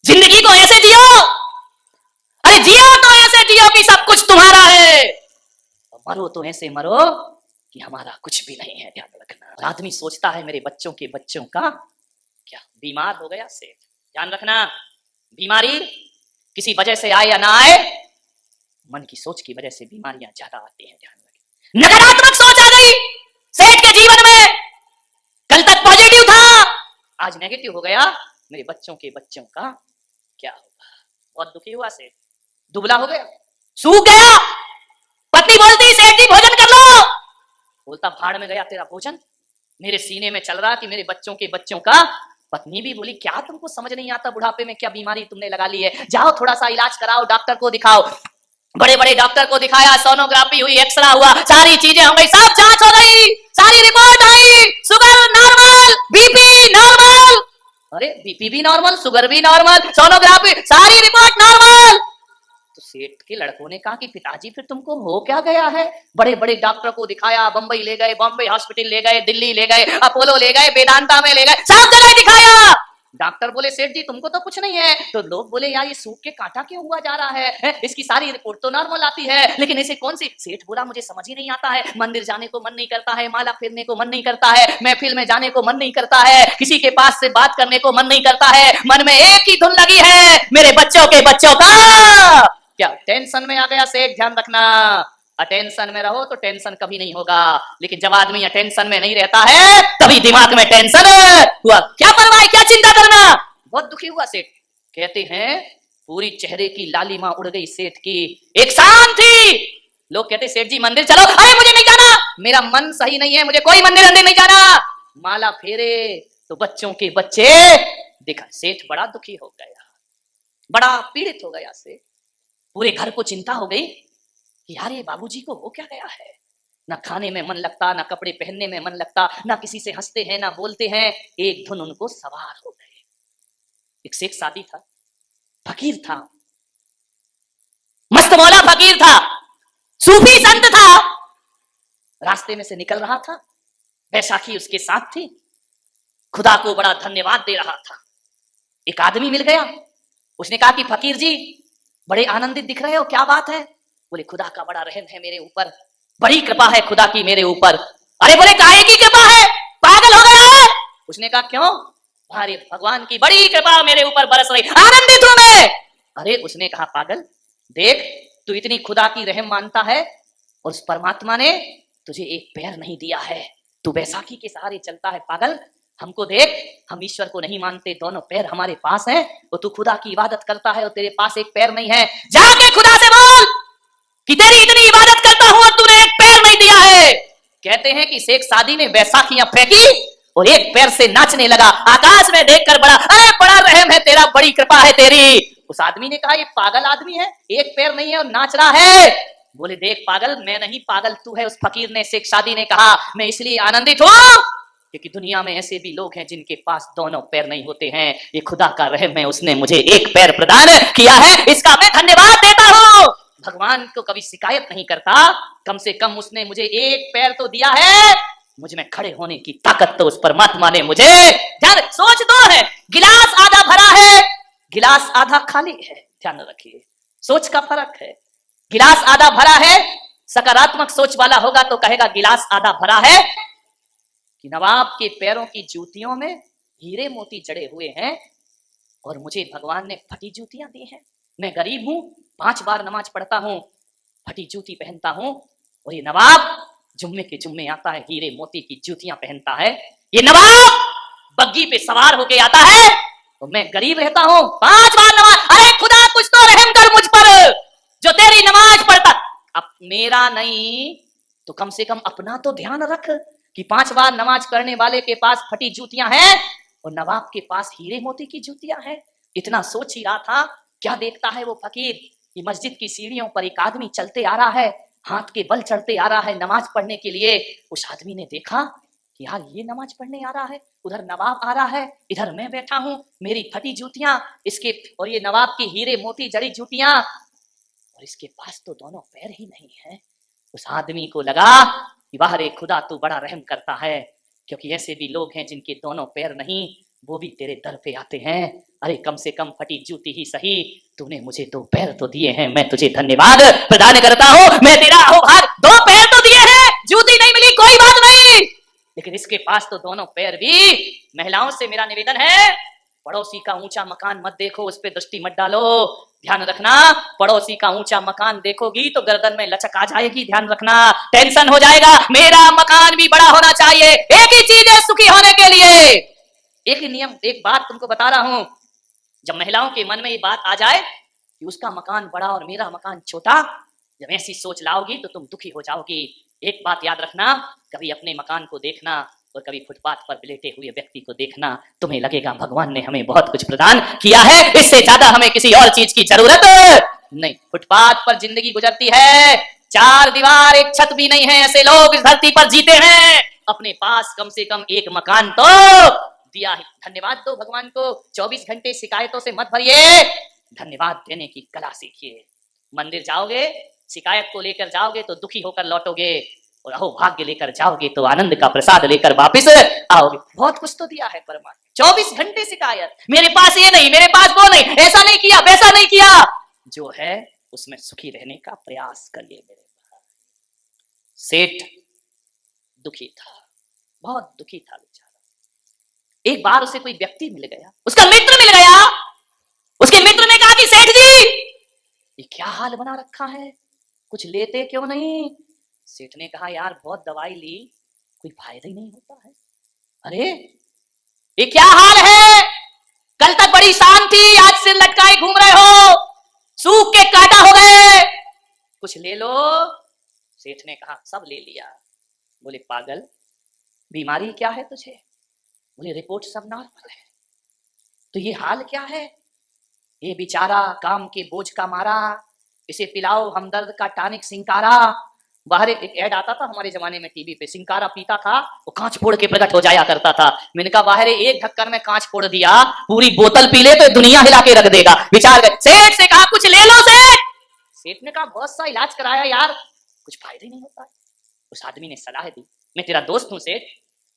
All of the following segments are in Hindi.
जिंदगी को ऐसे जियो, अरे जियो तो ऐसे जियो कि सब कुछ तुम्हारा है, और मरो तो ऐसे मरो कि हमारा कुछ भी नहीं है। ध्यान रखना। और आदमी सोचता है मेरे बच्चों के बच्चों का क्या, बीमार हो गया सेठ। ध्यान रखना, बीमारी किसी वजह से आए या ना आए, मन की सोच की वजह से बीमारियां ज्यादा आती हैं। ध्यान रखें। नकारात्मक सोच आ गई सेठ के जीवन में, कल तक पॉजिटिव था, आज नेगेटिव हो गया, मेरे बच्चों के बच्चों का क्या होगा। बहुत दुखी हुआ सेठ, दुबला हो गया, सूख गया। पत्नी बोलती सेठ जी भोजन कर लो, बोलता भाड़ में गया तेरा भोजन, मेरे सीने में चल रहा कि मेरे बच्चों के बच्चों का। पत्नी भी बोली क्या तुमको समझ नहीं आता, बुढ़ापे में क्या बीमारी तुमने लगा ली है, जाओ थोड़ा सा इलाज कराओ, डॉक्टर को दिखाओ। बड़े बड़े डॉक्टर को दिखाया, सोनोग्राफी हुई, एक्सरा हुआ, सारी चीजें हो गई, सब जांच हो गई, सारी रिपोर्ट आई, शुगर नॉर्मल, बीपी नॉर्मल। अरे बीपी भी नॉर्मल, शुगर भी नॉर्मल, सोनोग्राफी, सारी रिपोर्ट नॉर्मल। तो सेठ के लड़कों ने कहा कि पिताजी फिर तुमको हो क्या गया है। बड़े बड़े डॉक्टर को दिखाया, बंबई ले गए, बॉम्बे हॉस्पिटल ले गए, दिल्ली ले गए, अपोलो ले गए, वेदांता में ले गए, सब जगह दिखाया। डॉक्टर बोले सेठ जी तुमको तो कुछ नहीं है। तो लोग बोले यार ये सूख के कांटा क्यों हुआ जा रहा है, इसकी सारी रिपोर्ट तो नॉर्मल आती है, लेकिन इसे कौन सी। सेठ बोला मुझे समझ ही नहीं आता है, मंदिर जाने को मन नहीं करता है, माला फेरने को मन नहीं करता है, महफिल में जाने को मन नहीं करता है, किसी के पास से बात करने को मन नहीं करता है, मन में एक ही धुन लगी है, मेरे बच्चों के बच्चों का क्या। टेंशन में आ गया सेठ। ध्यान रखना, अटेंशन में रहो तो टेंशन कभी नहीं होगा, लेकिन जब आदमी अटेंशन में नहीं रहता है तभी दिमाग में टेंशन हुआ। क्या परवाह, क्या चिंता करना। बहुत दुखी हुआ सेठ। कहते हैं पूरी चेहरे की लालिमा उड़ गई सेठ की, एक शाम थी। लोग कहते सेठ जी मंदिर चलो, अरे मुझे नहीं जाना, मेरा मन सही नहीं है, मुझे कोई मंदिर नहीं जाना। माला फेरे तो बच्चों के बच्चे देखा। सेठ बड़ा दुखी हो गया, बड़ा पीड़ित हो गया सेठ। पूरे घर को चिंता हो गई कि यार ये बाबूजी को हो क्या गया है, ना खाने में मन लगता, ना कपड़े पहनने में मन लगता, ना किसी से हंसते हैं ना बोलते हैं, एक धुन उनको सवार हो गए। एक शेख सादी था, फकीर था, मस्त मौला फकीर था, सूफी संत था, रास्ते में से निकल रहा था, बैसाखी उसके साथ थी, खुदा को बड़ा धन्यवाद दे रहा था। एक आदमी मिल गया, उसने कहा कि फकीर जी बड़े आनंदित दिख रहे हो, क्या बात है। बोले खुदा का बड़ा रहम है मेरे ऊपर, बड़ी कृपा है खुदा की मेरे ऊपर। अरे बोले काहे की कृपा है, पागल हो गया है। उसने कहा क्यों, अरे भगवान की बड़ी कृपा मेरे ऊपर बरस रही, आनंदित हूं मैं। अरे उसने कहा पागल देख, तू इतनी खुदा की रहम मानता है और उस परमात्मा ने तुझे एक पैर नहीं दिया है, तू बैसाखी के सहारे चलता है, पागल हमको देख, हम ईश्वर को नहीं मानते, दोनों पैर हमारे पास हैं, और तू खुदा की इबादत करता है और तेरे पास एक पैर नहीं है। जाके खुदा से बोल कि तेरी इतनी इबादत करता हूं और तूने एक पैर नहीं दिया है। कहते हैं कि शेख सादी ने बैसाखियां फेंकी और एक पैर से नाचने लगा, आकाश में देखकर बड़ा, अरे बड़ा रहम है तेरा, बड़ी कृपा है तेरी। उस आदमी ने कहा ये पागल आदमी है, एक पैर नहीं है और नाच रहा है। बोले देख पागल, मैं नहीं पागल तू है। उस फकीर ने, शेख सादी ने कहा मैं इसलिए आनंदित हूं क्योंकि दुनिया में ऐसे भी लोग हैं जिनके पास दोनों पैर नहीं होते हैं, ये खुदा का रहम है, उसने मुझे एक पैर प्रदान किया है, इसका मैं धन्यवाद देता हूं। भगवान को कभी शिकायत नहीं करता, कम से कम उसने मुझे एक पैर तो दिया है, मुझ में खड़े होने की ताकत तो उस परमात्मा ने मुझे। ध्यान, सोच दो है, गिलास आधा भरा है, गिलास आधा खाली है। ध्यान रखिए, सोच का फर्क है। गिलास आधा भरा है, सकारात्मक सोच वाला होगा तो कहेगा गिलास आधा भरा है कि नवाब के पैरों की जूतियों में हीरे मोती जड़े हुए हैं और मुझे भगवान ने फटी जूतियां दी हैं। मैं गरीब हूं, 5 बार नमाज पढ़ता हूं, फटी जूती पहनता हूं, और ये नवाब जुम्मे के जुम्मे आता है, हीरे मोती की जूतियां पहनता है। ये नवाब बग्गी पे सवार होके आता है तो मैं गरीब रहता हूं, 5 बार नमाज। अरे खुदा कुछ तो रहम कर मुझ पर, जो तेरी नमाज पढ़ता। अब मेरा नहीं तो कम से कम अपना तो ध्यान रख कि 5 बार नमाज करने वाले के पास फटी जूतियां हैं और नवाब के पास हीरे मोती की जूतियां हैं। इतना सोच ही रहा था, क्या देखता है वो फकीर कि मस्जिद की सीढ़ियों पर एक आदमी चलते आ रहा है, हाथ के बल चढ़ते आ रहा है नमाज पढ़ने के लिए। उस आदमी ने देखा कि यार ये नमाज पढ़ने आ रहा है, उधर नवाब आ रहा है, इधर मैं बैठा हूं, मेरी फटी जूतियां इसके, और ये नवाब की हीरे मोती जड़ी जूतियां, और इसके पास तो दोनों पैर ही नहीं है। उस आदमी को लगा कि वाह रे खुदा तू बड़ा रहम करता है, क्योंकि ऐसे भी लोग हैं जिनके दोनों पैर नहीं, वो भी तेरे दर पे आते हैं। अरे कम से कम फटी जूती ही सही, तूने मुझे 2 पैर तो दिए हैं, मैं तुझे धन्यवाद प्रदान करता हूँ। मैं तेरा आभार, 2 पैर तो दिए हैं, जूती नहीं मिली कोई बात नहीं, लेकिन इसके पास तो दोनों पैर भी। महिलाओं से मेरा निवेदन है, पड़ोसी का ऊंचा मकान मत देखो, उस पर दृष्टि मत डालो। ध्यान रखना, पड़ोसी का ऊंचा मकान देखोगी तो गर्दन में लचक आ जाएगी, ध्यान रखना, टेंशन हो जाएगा। मेरा मकान भी बड़ा होना चाहिए, एक ही चीज है सुखी होने के लिए, एक ही नियम। एक बात तुमको बता रहा हूं, जब महिलाओं के मन में ये बात आ जाए कि उसका मकान बड़ा और मेरा मकान छोटा, जब ऐसी सोच लाओगी तो तुम दुखी हो जाओगी। एक बात याद रखना, कभी अपने मकान को देखना और कभी फुटपाथ पर लेटे हुए व्यक्ति को देखना, तुम्हें लगेगा भगवान ने हमें बहुत कुछ प्रदान किया है, इससे ज्यादा हमें किसी और चीज की जरूरत नहीं। फुटपाथ पर जिंदगी गुजरती है, 4 दीवार एक छत भी नहीं है, ऐसे लोग इस धरती पर जीते हैं। अपने पास कम से कम एक मकान तो दिया है, धन्यवाद दो भगवान को। 24 घंटे शिकायतों से मत भरिए, धन्यवाद देने की कला सीखिए। मंदिर जाओगे, शिकायत को लेकर जाओगे तो दुखी होकर लौटोगे, और अहो भाग्य लेकर जाओगे तो आनंद का प्रसाद लेकर वापस आओगे। बहुत कुछ तो दिया है परमात्मा, 24 घंटे शिकायत, मेरे पास ये नहीं, मेरे पास वो नहीं, ऐसा नहीं किया, वैसा नहीं किया। जो है उसमें सुखी रहने का प्रयास करिए मेरे भाई। सेठ दुखी था, बहुत दुखी था बेचारा। एक बार उसे कोई व्यक्ति मिल गया, उसका मित्र मिल गया। उसके मित्र ने कहा कि सेठ जी ये क्या हाल बना रखा है, कुछ लेते क्यों नहीं? सेठ ने कहा यार बहुत दवाई ली, कोई फायदा ही नहीं होता है। अरे ये क्या हाल है, कल तक बड़ी शान थी, आज सिर लटकाए घूम रहे हो, सूख के काटा हो गए, कुछ ले लो। सेठ ने कहा सब ले लिया। बोले पागल, बीमारी क्या है तुझे? बोले रिपोर्ट सब नॉर्मल है। तो ये हाल क्या है? ये बेचारा काम के बोझ का मारा, इसे पिलाओ हमदर्द का टॉनिक सिंकारा। बाहर एक ऐड आता था हमारे जमाने में टीवी पे, सिंकारा पीता था वो कांच फोड़ के प्रकट हो जाया करता था। मैंने कहा बाहर एक ढक्कन में कांच फोड़ दिया, पूरी बोतल पी ले तो दुनिया हिला के रख देगा। विचार गए, सेठ से कहा कुछ ले लो सेठ। सेठ ने कहा बहुत सा इलाज कराया यार, कुछ फायदा नहीं होता। उस आदमी ने सलाह दी, मैं तेरा दोस्त हूं सेठ,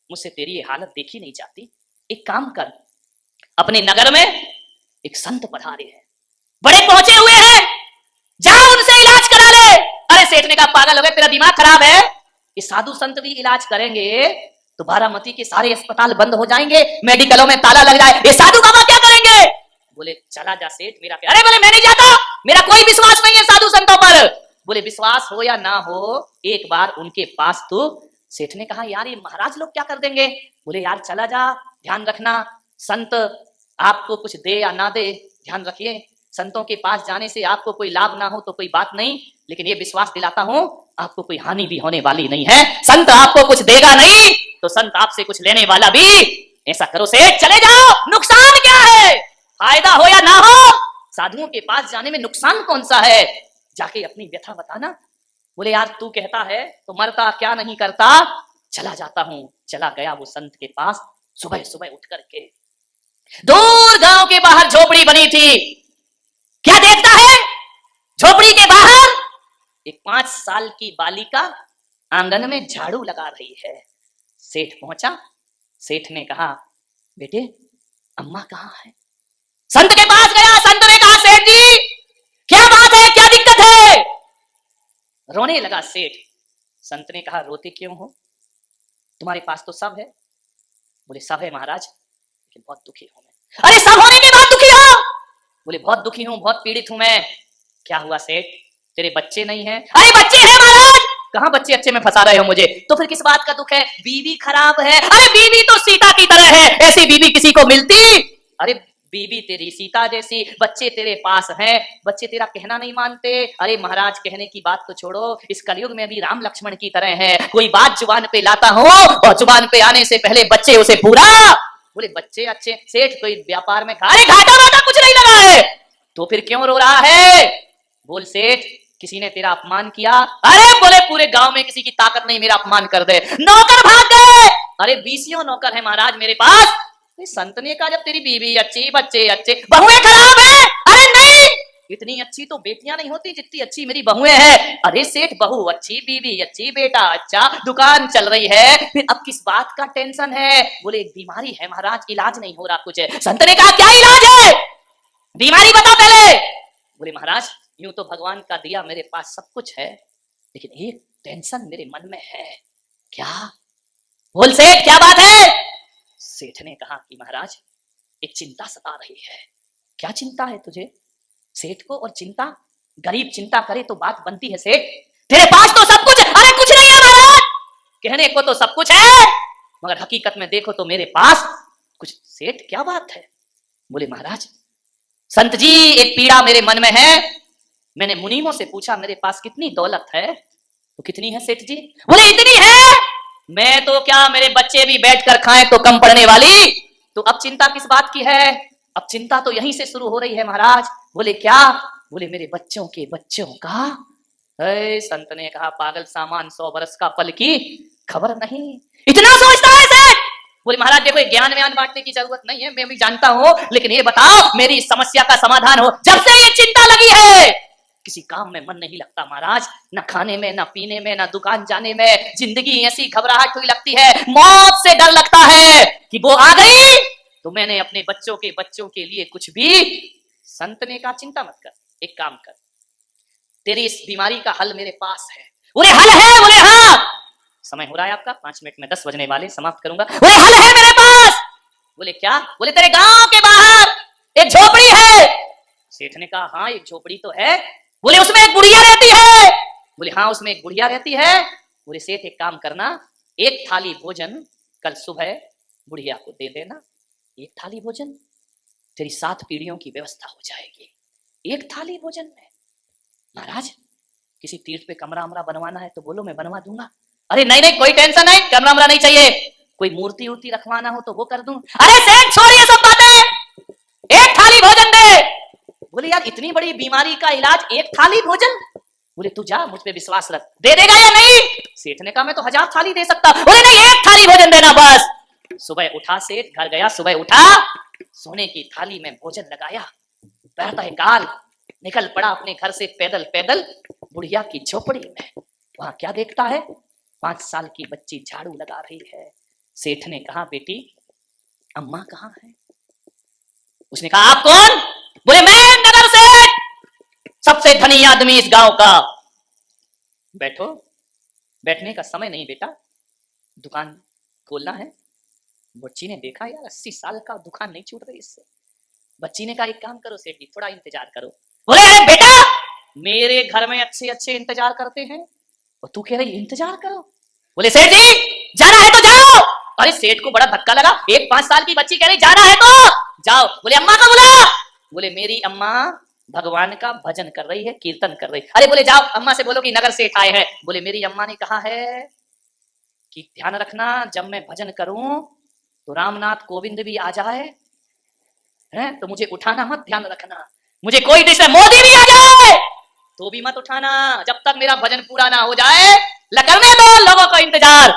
मुझसे तेरी ये हालत देखी नहीं जाती, एक काम कर, अपने नगर में एक संत पधारे हैं, बड़े पहुंचे हुए हैं, जाओ उनसे इलाज करा ले। अरे सेठ ने कहा पागल हो गए, तेरा दिमाग खराब है, ये साधु संत भी इलाज करेंगे तो बारामती के सारे अस्पताल बंद हो जाएंगे, मेडिकलों में ताला लग जाए, ये साधु बाबा क्या करेंगे? बोले चला जा सेठ मेरा प्यार। अरे बोले मैं नहीं जाता, मेरा कोई विश्वास नहीं है साधु संतों पर। बोले विश्वास हो या ना हो, एक बार उनके पास तो। सेठ ने कहा यार ये महाराज लोग क्या कर देंगे? बोले यार चला जा, ध्यान रखना संत आपको कुछ दे या ना दे, ध्यान रखिए, संतों के पास जाने से आपको कोई लाभ ना हो तो कोई बात नहीं, लेकिन ये विश्वास दिलाता हूं आपको कोई हानि भी होने वाली नहीं है। संत आपको कुछ देगा नहीं तो संत आपसे कुछ लेने वाला भी। ऐसा करो सेठ चले जाओ, नुकसान क्या है? फायदा हो या ना हो, साधुओं के पास जाने में नुकसान कौन सा है? जाके अपनी व्यथा बताना। बोले यार तू कहता है तो मरता क्या नहीं करता, चला जाता हूं। चला गया वो संत के पास, सुबह सुबह उठ करके, दूर गांव के बाहर झोपड़ी बनी थी, क्या देखता है? झोपड़ी के बाहर एक 5 साल की बालिका आंगन में झाड़ू लगा रही है। सेठ पहुंचा, सेठ ने कहा बेटे अम्मा कहाँ है? संत के पास गया, संत ने कहा सेठ जी क्या बात है, क्या दिक्कत है? रोने लगा सेठ। संत ने कहा रोते क्यों हो, तुम्हारे पास तो सब है। बोले सब है महाराज, लेकिन बहुत दुखी हूं मैं। अरे सब होने के बाद दुखी हो? बोले बहुत दुखी हूं, बहुत पीड़ित हूं मैं। क्या हुआ सेठ, तेरे बच्चे नहीं हैं? अरे बच्चे हैं महाराज। कहां बच्चे अच्छे में फंसा रहे हो मुझे? तो फिर किस बात का दुख है? बीवी खराब है। अरे बीवी तो सीता की तरह है, ऐसी बीवी किसी को मिलती? अरे बीवी तेरी सीता जैसी, बच्चे तेरे पास हैं, बच्चे तेरा कहना नहीं मानते। अरे महाराज कहने की बात तो छोड़ो, इस कलयुग में भी राम लक्ष्मण की तरह है, कोई बात जुबान पे लाता हूं और जुबान पे आने से पहले बच्चे उसे पूरा। बोले बच्चे अच्छे सेठ, कोई व्यापार में अरे घाटा वाटा कुछ नहीं लगा है, तो फिर क्यों रो रहा है? बोल सेठ किसी ने तेरा अपमान किया? अरे बोले पूरे गांव में किसी की ताकत नहीं मेरा अपमान कर दे, नौकर भाग गए। अरे 20 नौकर है महाराज मेरे पास। संत ने कहा जब तेरी बीवी अच्छी, बच्चे अच्छे, बहुएं खराब है। अरे नहीं, ये इतनी अच्छी तो बेटियां नहीं होती जितनी अच्छी मेरी बहुएं हैं। अरे सेठ, बहू अच्छी, बीवी अच्छी, बेटा अच्छा, दुकान चल रही है, फिर अब किस बात का टेंशन है? बोले एक बीमारी है महाराज, इलाज नहीं हो रहा कुछ। संत ने कहा क्या इलाज है, बीमारी बता पहले। बोले महाराज यूं तो भगवान का दिया मेरे पास सब कुछ है, लेकिन एक टेंशन मेरे मन में है। क्या? बोल सेठ क्या बात है? सेठ ने कहा कि महाराज एक चिंता सता रही है। क्या चिंता है तुझे? सेठ को और चिंता, गरीब चिंता करे तो बात बनती है सेठ, तेरे पास तो सब कुछ है। अरे कुछ नहीं है महाराज, कहने को तो सब कुछ है, मगर हकीकत में देखो तो मेरे पास कुछ। सेठ क्या बात है? बोले महाराज संत जी एक पीड़ा मेरे मन में है। मैंने मुनीमों से पूछा मेरे पास कितनी दौलत है, तो कितनी है सेठ जी? बोले इतनी है, मैं तो क्या मेरे बच्चे भी बैठकर खाएं तो कम पड़ने वाली। तो अब चिंता किस बात की है? अब चिंता तो यहीं से शुरू हो रही है महाराज। बोले क्या? बोले मेरे बच्चों के बच्चों का। संत ने कहा पागल सामान 100 बरस का पल की खबर नहीं, इतना सोचता है सेठ? बोले महाराज देखो ज्ञान व्यान बांटने की जरूरत नहीं है, मैं भी जानता हूं, लेकिन ये बताओ मेरी इस समस्या का समाधान हो। जब से ये चिंता लगी है किसी काम में मन नहीं लगता महाराज, न खाने में, न पीने में, न दुकान जाने में, जिंदगी ऐसी घबराहट हुई लगती है, मौत से डर लगता है कि वो आ गई तो मैंने अपने बच्चों के लिए कुछ भी। संत ने कहा चिंता मत कर, एक काम कर, तेरी इस बीमारी का हल मेरे पास है। बोले हल है? बोले हाँ। समय हो रहा है आपका, 5 मिनट में 10 बजने वाले, समाप्त करूंगा। बोले हल है मेरे पास। बोले क्या? बोले तेरे गांव के बाहर एक झोपड़ी है। सेठ ने कहा हाँ एक झोपड़ी तो है। बोले उसमें एक बुढ़िया रहती है। बोले हाँ उसमें एक बुढ़िया रहती है। बोले सेठ एक काम करना, एक थाली भोजन कल सुबह बुढ़िया को दे देना। एक थाली भोजन, तेरी 7 पीढ़ियों की व्यवस्था हो जाएगी एक थाली भोजन में। महाराज किसी तीर्थ पे कमरा वमरा बनवाना है तो बोलो मैं बनवा दूंगा। अरे नहीं नहीं कोई टेंशन नहीं, कमरा वमरा नहीं चाहिए, कोई मूर्ति उर्ति रखवाना हो तो वो कर दूं। अरे सेठ छोड़िए सब बातें, एक थाली भोजन दे। बोले यार इतनी बड़ी बीमारी का इलाज एक थाली भोजन? बोले तू जा, मुझ पे विश्वास रख, दे देगा या नहीं? सेठ ने कहा मैं तो 1000 थाली दे सकता। बोले नहीं एक थाली भोजन देना बस। सुबह उठा सेठ, घर गया, सुबह उठा, सोने की थाली में भोजन लगाया, प्रातःकाल निकल पड़ा अपने घर से पैदल पैदल बुढ़िया की झोपड़ी में। वहां क्या देखता है? 5 साल की बच्ची झाड़ू लगा रही है। सेठ ने कहा बेटी अम्मा कहाँ है? उसने कहा आप कौन? बोले मैं नगर से सबसे धनी आदमी इस गांव का। बैठो, बैठने का समय नहीं बेटा, दुकान खोलना है। बच्ची ने देखा यार 80 साल का दुकान नहीं छूट रही इससे। बच्ची ने कहा एक काम करो सेठ जी थोड़ा इंतजार करो। बोले अरे बेटा मेरे घर में अच्छे अच्छे इंतजार करते हैं और तू कह रही इंतजार करो। बोले सेठ जी जाना है तो जाओ। अरे सेठ को बड़ा धक्का लगा, एक 5 साल की बच्ची कह रही जाना है तो जाओ। बोले अम्मा का बुला। बोले मेरी अम्मा भगवान का भजन कर रही है, कीर्तन कर रही है। अरे बोले जाओ अम्मा से बोलो कि नगर सेठ आए हैं। बोले मेरी अम्मा ने कहा है कि ध्यान रखना जब मैं भजन करूं तो रामनाथ कोविंद भी आ जाए है तो मुझे उठाना मत, ध्यान रखना। मुझे कोई दिशा मोदी भी आ जाए तो भी मत उठाना, जब तक मेरा भजन पूरा ना हो जाए। करने दो लोगों का इंतजार।